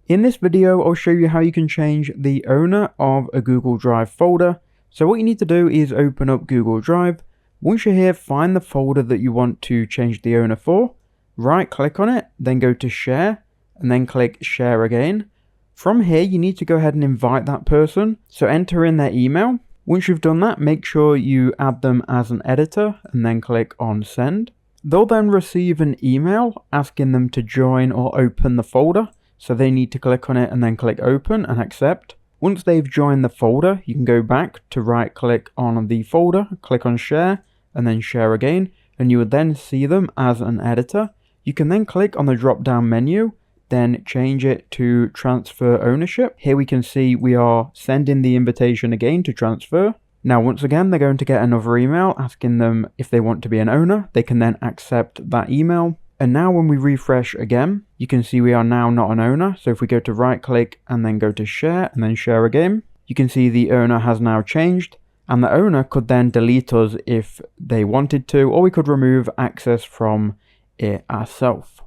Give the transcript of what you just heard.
In this video, I'll show you how you can change the owner of a Google Drive folder. So what you need to do is open up Google Drive. Once you're here, find the folder that you want to change the owner for. Right click on it, then go to share, and then click share again. From here, you need to go ahead and invite that person. So enter in their email. Once you've done that, make sure you add them as an editor and then click on send. They'll then receive an email asking them to join or open the folder. So they need to click on it and then click open and accept. Once they've joined the folder, you can go back to right click on the folder, click on share and then share again, and you would then see them as an editor. You can then click on the drop down menu, then change it to transfer ownership. Here we can see we are sending the invitation again to transfer. Now once again, they're going to get another email asking them if they want to be an owner. They can then accept that email. And now when we refresh again, you can see we are now not an owner. So if we go to right click and then go to share and then share again, you can see the owner has now changed, and the owner could then delete us if they wanted to, or we could remove access from it ourselves.